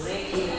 Thank you.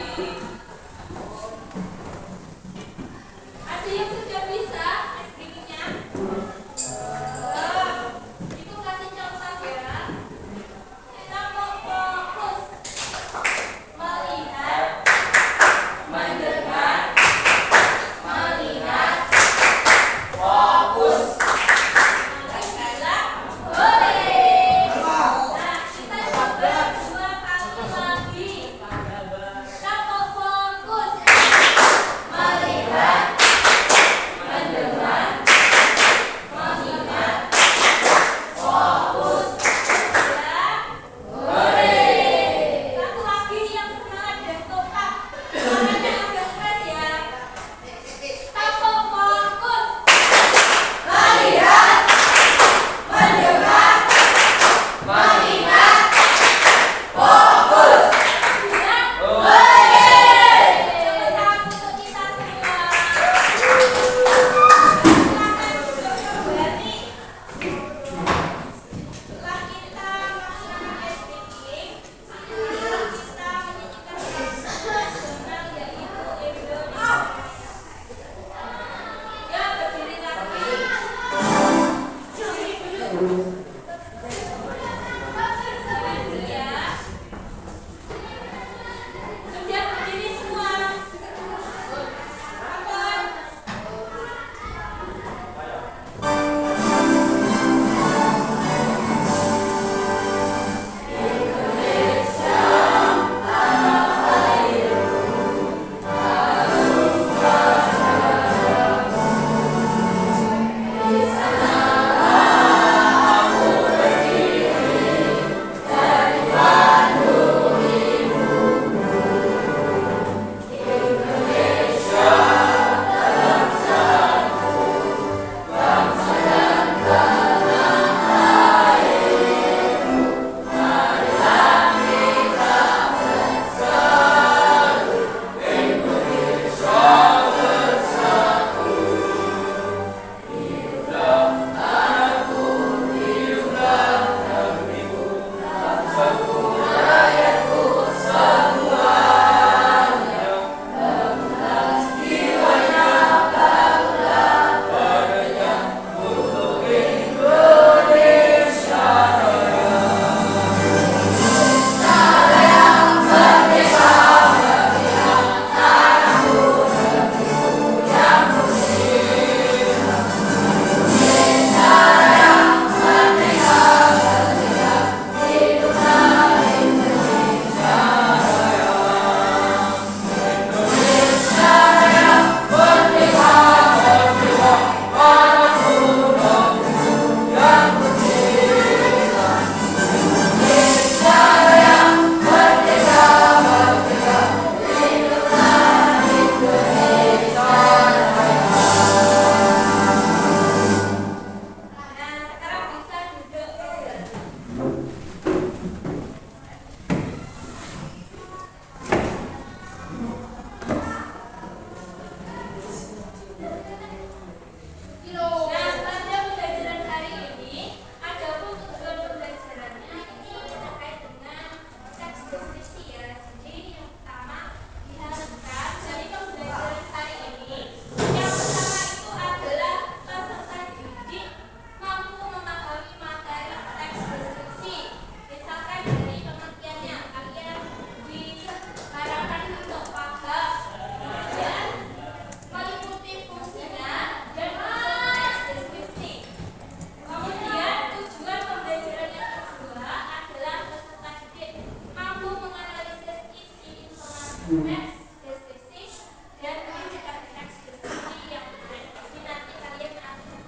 next deskripsi dan menunjukkan teks deskripsi yang menarik. Jadi nanti kalian akan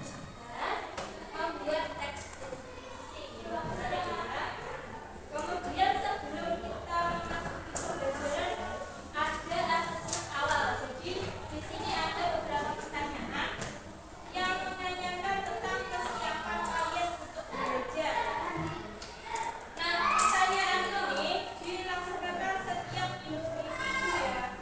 membuat teks deskripsi ya. Kemudian sebelum kita memasuki pembelajaran ada asesmen awal. Jadi di sini ada beberapa pertanyaan yang menanyakan tentang kesiapan kalian untuk belajar. Nah, pertanyaan ini dilaksanakan setiap minggu ya.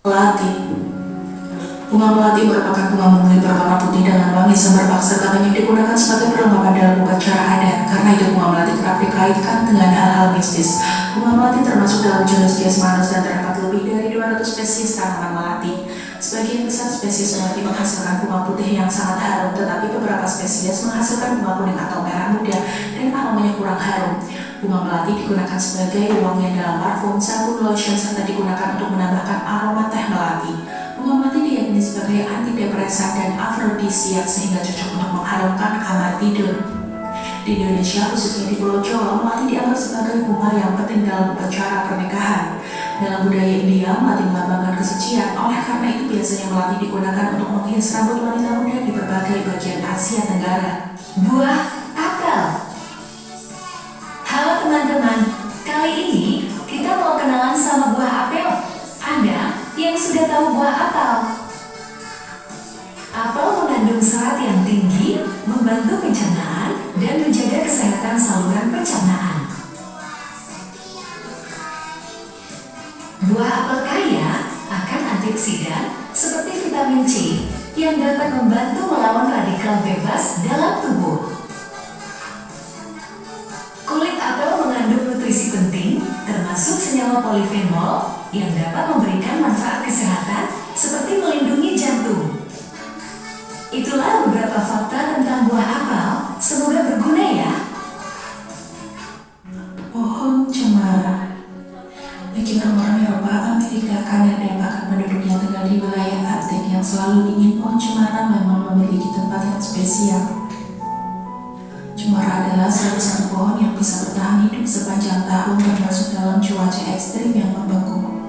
Melati. Bunga melati merupakan bunga murni berwarna putih dengan wangi semerbak serta banyak digunakan sebagai perlengkapan dalam upacara adat. Karena itu bunga melati kerap dikaitkan dengan hal-hal mistis. Bunga melati termasuk dalam genus Jasmanus dan terdapat lebih dari 200 spesies tanaman melati. Sebagian besar spesies melati menghasilkan bunga putih yang sangat harum, tetapi beberapa spesies menghasilkan bunga kuning atau merah muda dan aromanya kurang harum. Bunga melati digunakan sebagai wangian dalam parfum, sabun, lotion, serta digunakan untuk menambahkan aroma teh melati. Bunga melati diyakini sebagai antidepresan dan afrodisiak sehingga cocok untuk mengharumkan kamar tidur. Di Indonesia, khususnya di Pulau Jawa, melati dianggap sebagai bunga yang penting dalam upacara pernikahan. Dalam budaya India, melati melambangkan kesucian, oleh karena itu biasanya melati digunakan untuk menghias rambut wanita muda di berbagai bagian Asia Tenggara. Buah apel. Halo teman-teman, kali ini kita mau kenalan sama buah apel. Ada yang sudah tahu buah apel? Apel mengandung serat yang tinggi, membantu pencernaan, dan menjaga kesehatan saluran pencernaan. Buah apel kaya akan antioksidan seperti vitamin C yang dapat membantu melawan radikal bebas dalam tubuh. Kulit apel mengandung nutrisi penting, termasuk senyawa polifenol yang dapat memberikan manfaat kesehatan seperti melindungi jantung. Itulah beberapa fakta tentang buah apel, semoga berguna ya. Pohon cemara. Bagi orang-orang Eropa, Amerika, Kanada, bahkan penduduk yang tinggal di wilayah Arktik yang selalu dingin, pohon cemara memang memiliki tempat yang spesial. Cemara adalah salah satu pohon yang bisa bertahan hidup sepanjang tahun termasuk dalam cuaca ekstrim yang membeku.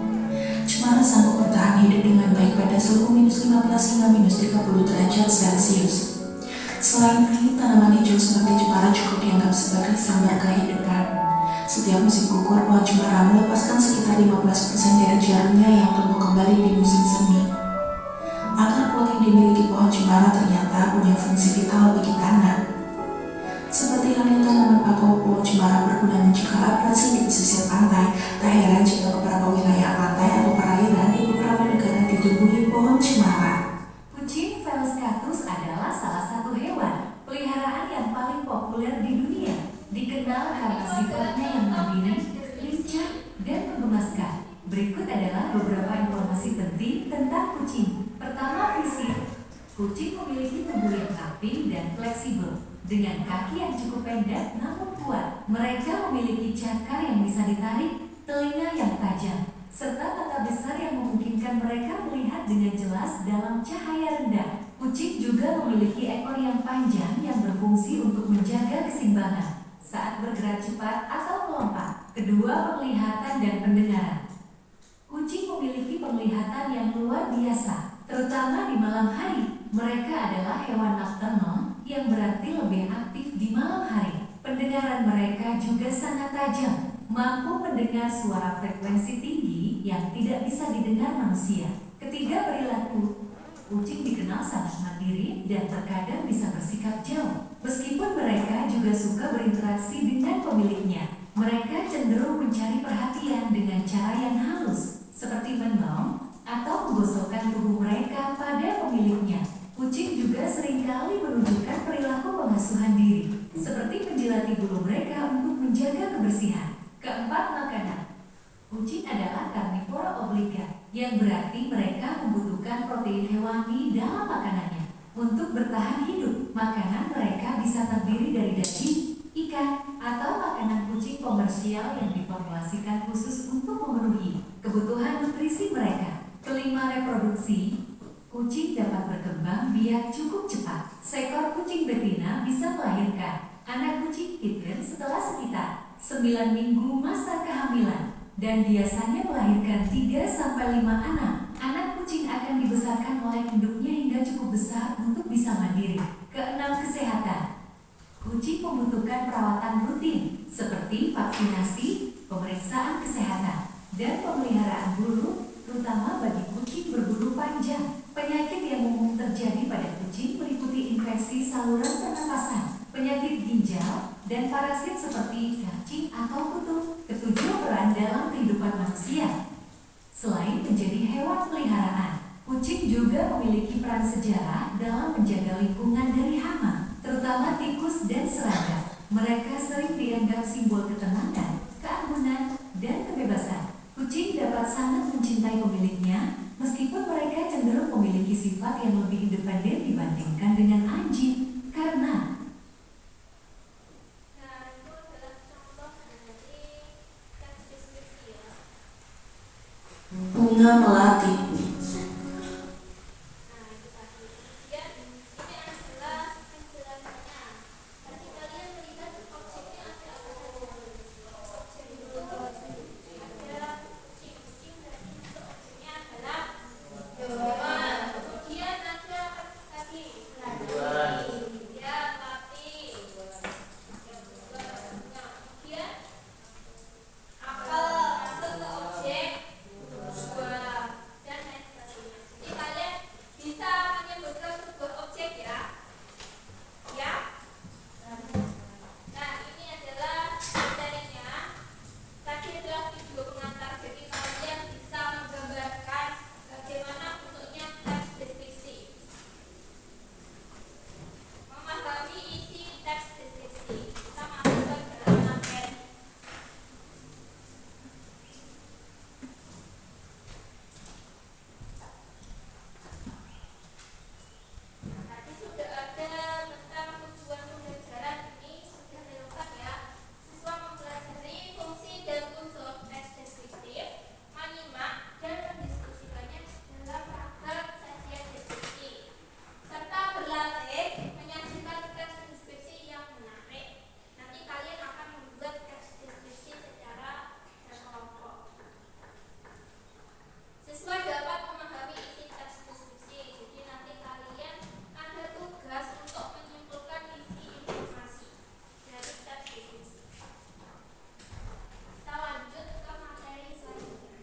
Cemara sanggup bertahan hidup dengan baik pada suhu -15 hingga -30 derajat Celcius. Selain itu, tanaman hijau seperti cemara cukup dianggap sebagai sumber kehidupan. Setiap musim gugur, pohon cemara melepaskan sekitar 15% dari jarumnya yang tumbuh kembali di musim semi. Akar kuat yang dimiliki pohon cemara ternyata punya fungsi vital bagi tanah. Seperti halnya tanaman pakau, pohon cemara berguna mencegah abrasi di pesisir pantai. Tak heran jika beberapa wilayah pantai atau perairan di beberapa negara ditumbuhi pohon cemara. Kucing Velociraptor adalah salah satu hewan peliharaan yang paling populer di dunia. Dikenal karena sifatnya yang mandiri, lincah, dan menggemaskan. Berikut adalah beberapa informasi penting tentang kucing. Pertama, fisik. Kucing memiliki tubuh yang rapi dan fleksibel, dengan kaki yang cukup pendek namun kuat. Mereka memiliki cakar yang bisa ditarik, telinga yang tajam, serta mata besar yang memungkinkan mereka melihat dengan jelas dalam cahaya rendah. Kucing juga memiliki ekor yang panjang yang berfungsi untuk menjaga keseimbangan saat bergerak cepat atau melompat. Kedua, penglihatan dan pendengaran. Kucing memiliki penglihatan yang luar biasa, terutama di malam hari. Mereka adalah hewan nocturnal yang berarti lebih aktif di malam hari. Pendengaran mereka juga sangat tajam, mampu mendengar suara frekuensi tinggi yang tidak bisa didengar manusia. Ketiga, perilaku. Kucing dikenal sangat mandiri dan terkadang bisa bersikap jauh. Meskipun mereka juga suka berinteraksi dengan pemiliknya, mereka cenderung mencari perhatian dengan cara yang halus, seperti mendong atau menggosokkan tubuh mereka pada pemiliknya. Kucing juga seringkali menunjukkan perilaku pengasuhan diri, seperti menjilati bulu mereka untuk menjaga kebersihan. Keempat, makanan. Kucing adalah karnivora obligat, yang berarti mereka membutuhkan protein hewani dalam makanannya. Untuk bertahan hidup, makanan mereka bisa terdiri dari daging, ikan, atau makanan kucing komersial yang diformulasikan khusus untuk memenuhi kebutuhan nutrisi mereka. Kelima, reproduksi. Kucing dapat berkembang biak cukup cepat. Seekor kucing betina bisa melahirkan anak kucing kitten setelah sekitar 9 minggu masa kehamilan, dan biasanya melahirkan 3-5 anak. Anak kucing akan dibesarkan oleh induknya hingga cukup besar untuk bisa mandiri. Keenam, kesehatan. Kucing membutuhkan perawatan rutin, seperti vaksinasi, pemeriksaan kesehatan, dan pemeliharaan bulu, terutama bagi kucing berbulu panjang. Penyakit yang umum terjadi pada kucing meliputi infeksi saluran pernapasan, penyakit ginjal, dan parasit seperti cacing atau kutu. Ketujuh, peran dalam kehidupan manusia. Selain menjadi hewan peliharaan, kucing juga memiliki peran sejarah dalam menjaga lingkungan dari hama, terutama tikus dan serangga. Mereka sering dianggap simbol ketenangan, keanggunan, dan kebebasan. Kucing dapat sangat mencintai pemiliknya, meskipun mereka cenderung memiliki sifat yang lebih independen dibandingkan dengan anjing, karena Nah, itu adalah contoh dari teks deskripsi ya. Bunga melati. Nah, itu tadi. Kemudian ini adalah penjelasannya. Tadi kalian melihat objeknya ada apa saja? Objek itu ada kucing dan itu objeknya adalah hewan. Kemudian ada apa tadi? Ya, melati. Yang kedua ada bunga. Kemudian apel masuk ke objek buah dan lain sebagainya. Jadi kalian bisa menyebutkan sebuah objek ya. Ya. Nah, ini adalah materinya. Tadi adalah video pengantar, jadi kalian bisa menggambarkan bagaimana bentuknya teks deskripsi. Memahami isi teks deskripsi. Kita masuk ke dalam materi. Tadi sudah ada tentang tujuan pembelajaran, ini sudah relevan ya. Siswa mempelajari fungsi dan unsur teks deskriptif, menyimak dan mendiskusikannya dalam rangka sajian deskripsi, serta berlatih menyajikan teks deskripsi yang menarik. Nanti kalian akan membuat teks deskripsi secara berkelompok. Siswa dapat memahami isi teks deskripsi, jadi nanti kalian ada tugas untuk menyimpulkan isi informasi dari teks deskripsi. Kita lanjut ke materi selanjutnya.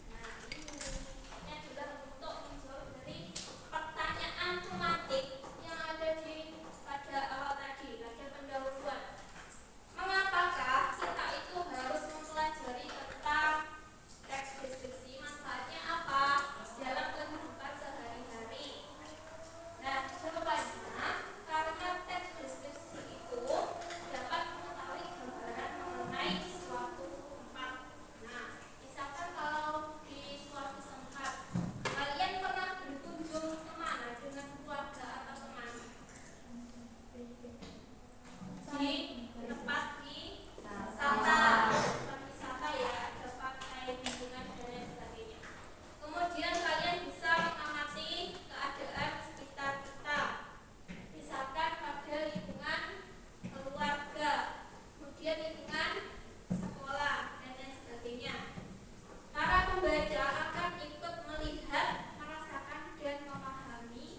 Nah, ini adalah untuk menjawab dari pertanyaan tematik yang ada pada awal tadi, pada pendahuluan. Mengapakah kita itu harus mempelajari tentang teks deskripsi? Manfaatnya apa dalam kehidupan sehari-hari? Nah, jawabannya karena teks deskripsi itu dapat mengetahui gambaran mengenai suatu tempat. Nah, misalkan kalau di suatu tempat kalian pernah berkunjung kemana dengan keluarga atau teman? Di tempat wisata, tempat wisata ya, ada pantai, bendungan dan lain sebagainya. Kemudian kalian bisa mengamati keadaan sekitar kita, misalkan pada lingkungan keluarga, kemudian lingkungan sekolah dan lain sebagainya. Para pembaca akan ikut melihat, merasakan dan memahami,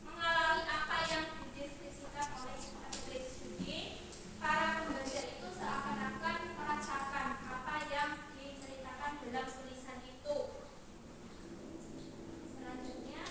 mengalami apa yang dideskripsikan oleh penulis. Jadi para pembaca itu seakan-akan merasakan apa yang diceritakan dalam tulisan itu. Selanjutnya,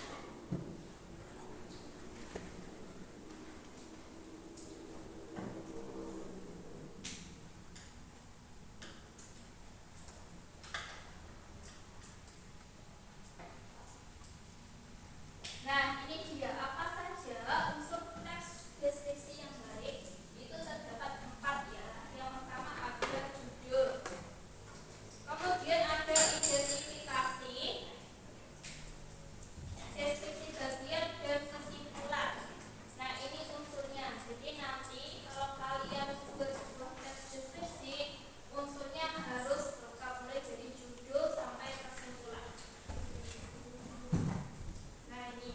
nah ini dia apa saja unsur teks deskripsi yang baik. Itu terdapat 4 ya. Yang pertama ada judul, kemudian ada identifikasi, deskripsi bagian dan kesimpulan. Nah, ini unsurnya. Jadi nanti kalau kalian membuat sebuah teks deskripsi, unsurnya harus lengkap mulai dari judul sampai kesimpulan. Nah, ini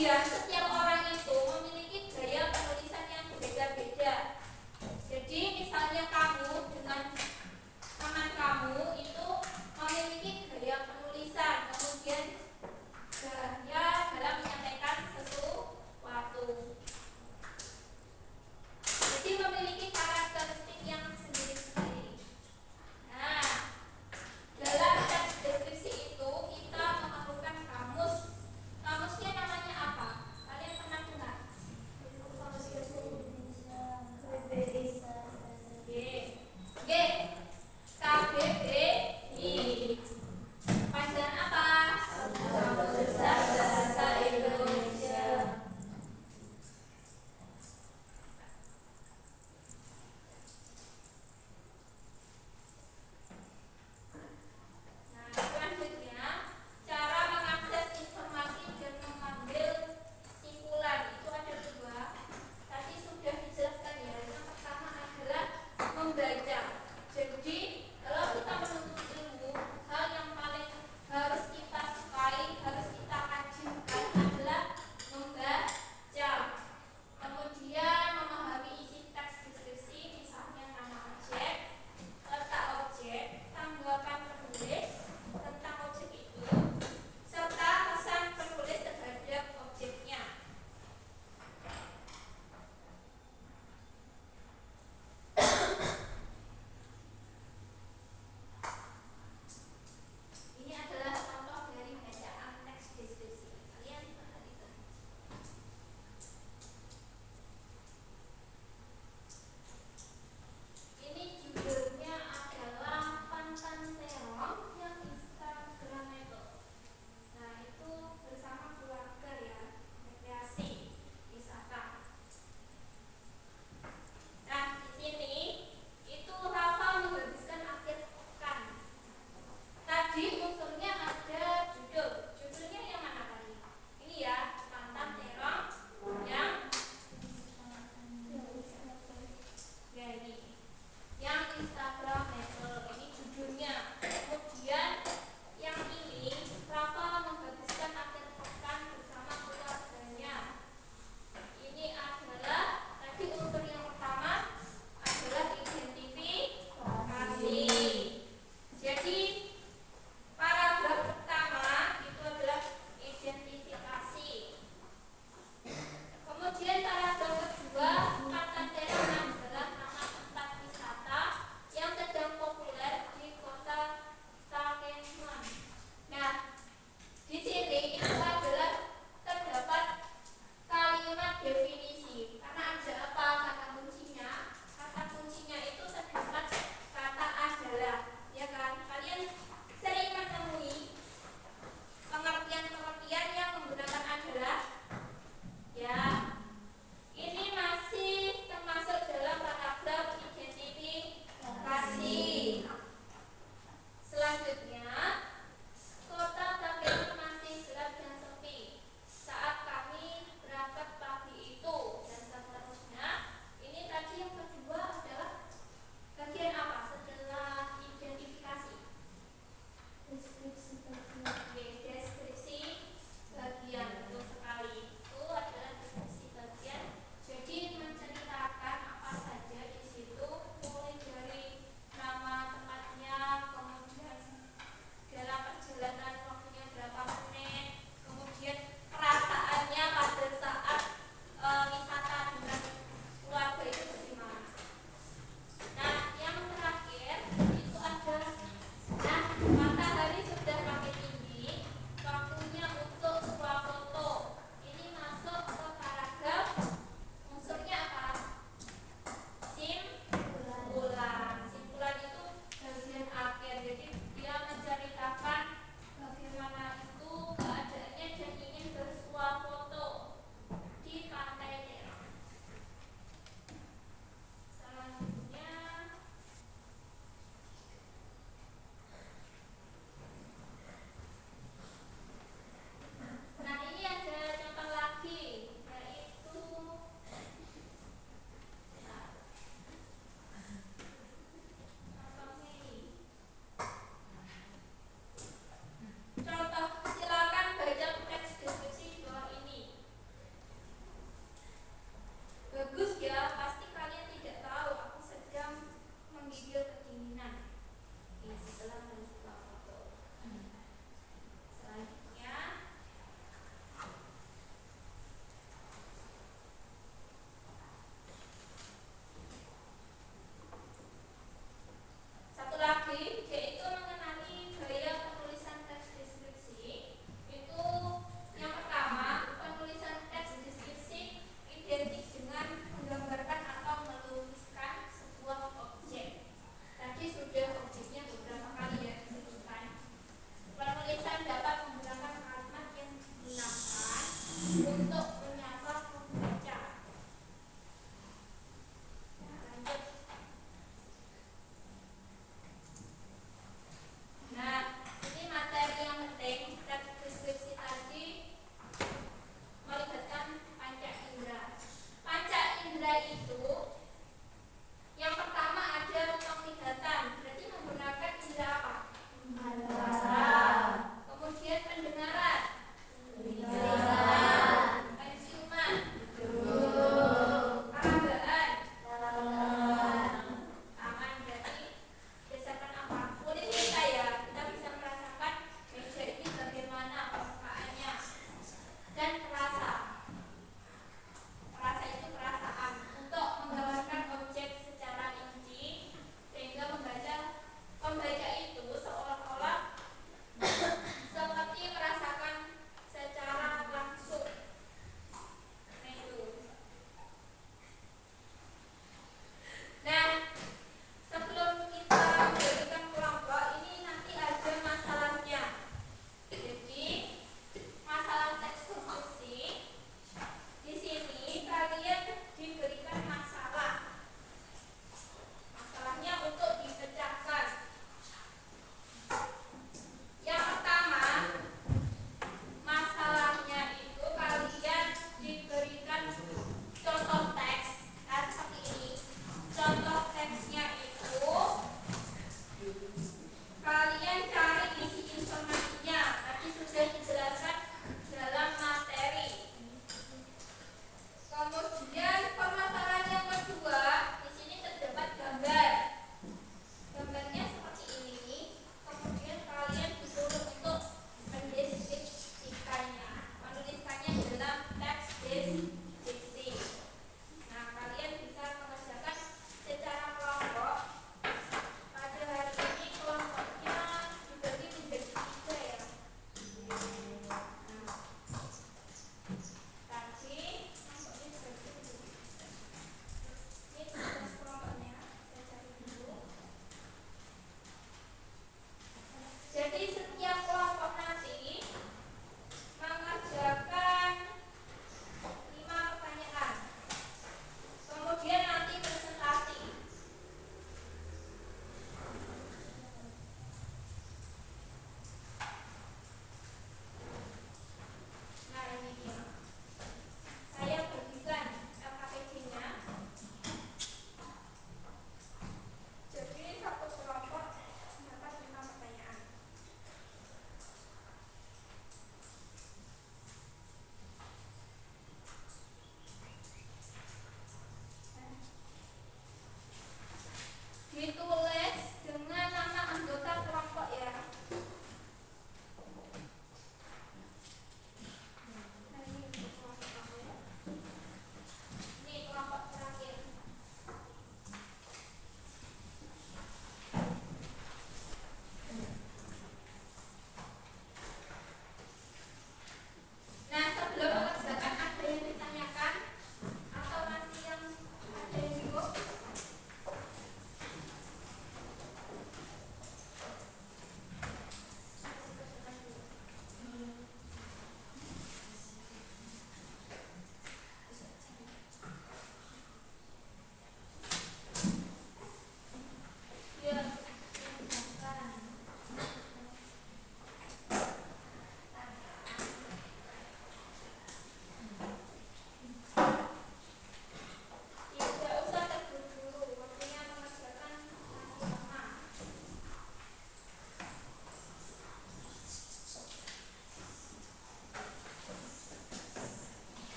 Kemudian setiap orang itu memiliki gaya penulisan yang berbeda-beda. Jadi misalnya kamu dengan teman kamu itu memiliki gaya penulisan, kemudian gaya dalam menyampaikan sesuatu. Jadi memiliki karakteristik yang sendiri-sendiri. Nah, dalam teks deskripsi itu kita memerlukan kamus. Kamusnya namanya apa?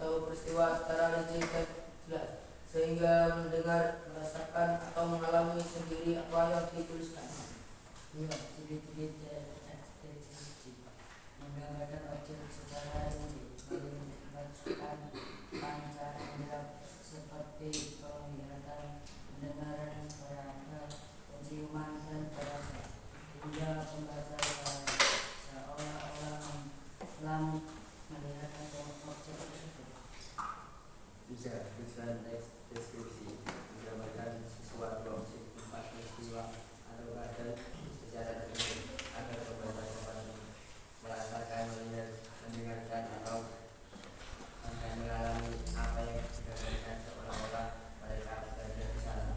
atau peristiwa secara rinci dan jelas, sehingga mendengar, merasakan, atau mengalami sendiri apa yang dituliskan. Ciri-ciri deskripsi menggambarkan objek secara rinci, melibatkan panca indera seperti penglihatan, pendengaran, peraba, penciuman, dan perasa, hingga pembaca seolah-olah melihat objek tersebut. Visual deskripsi menggambarkan sesuatu objek, tempat, peristiwa, atau keadaan secara tertentu agar pembaca dapat merasakan, melihat, mendengarkan, atau bahkan mengalami apa yang digambarkan seolah-olah mereka berada di sana.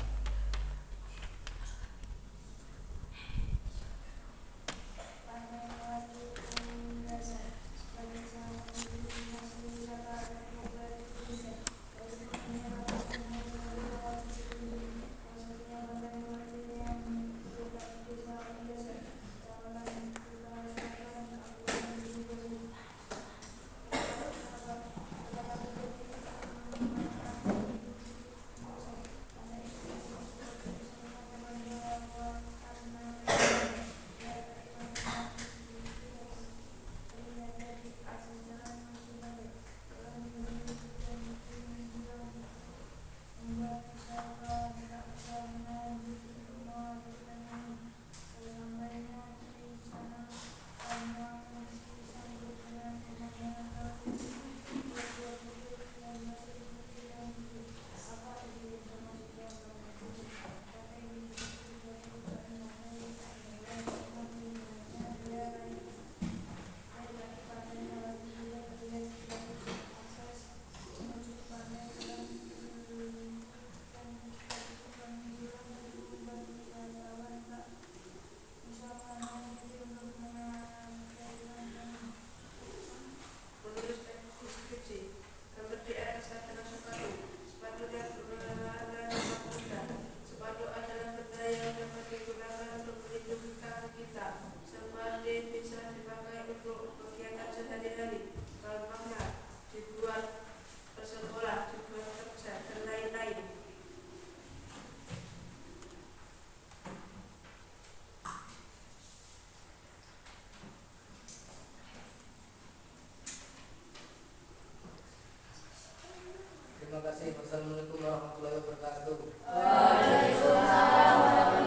Terima kasih. Wassalamualaikum warahmatullahi wabarakatuh. Waalaikumsalam warahmatullahi